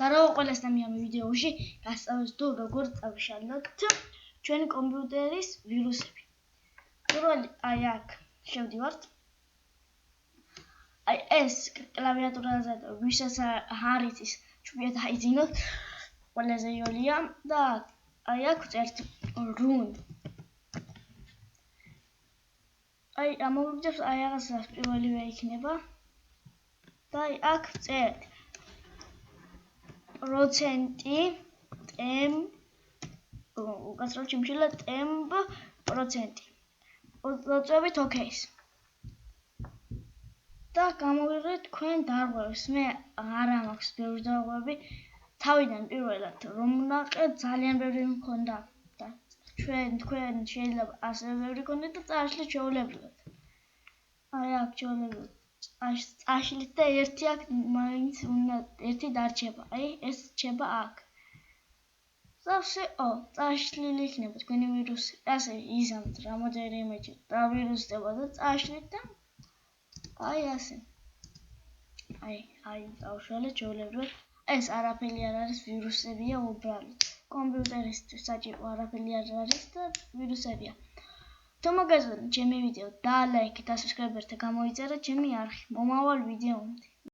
და რა ყველას და მე ამ ვიდეოში გასწავლეთ თუ როგორ წავშალოთ ჩვენი კომპიუტერის ვირუსები. პირველი აი აქ შევდივართ. აი ეს კლავიატურაზე ვისაც არ იცის ჩუბია დაიძინოთ. ყველაზე იოლია და აი აქ წერთ run. აი ამოვიგდებს აი რაღაცას პირველივე იქნება და აი აქ წერთ პროცენტი უკაცრავ ჩიმშილა temp პროცენტი. მოწვევით OK-ს. და გამოვიღეთ თქვენ დარღვევებს. მე არ მაქვს ბევრი დარღვევები. თავიდან პირველად რომ ნაყეთ ძალიან ბევრი მქონდა და თქვენ შეიძლება ასევე ბევრი გქონდეთ და წაშლით ჩვეულებრივად. აი აქ ჩვეულებრივად წაშლით და ერთი აქ მაინც უნდა ერთი დარჩება. აი ეს რჩება აქ. ზავსე წაშლილი იქნება თქვენი ვირუსი. ასე იზამთ რამოდენიმეჯერ და ვირუსდება და წაშლით და აი ასე. აი დავშალეთ ჩვეულებრივად. ეს არაფერი არ არის ვირუსებია უბრალოდ. კომპიუტერისთვის საჭირო არაფერი არ არის და ვირუსებია. თუ მოგეზონეთ ჩემი ვიდეო და ლაიქ და subscribe-ი გამოიწერეთ ჩემი არხი. მომავალ ვიდეომდე.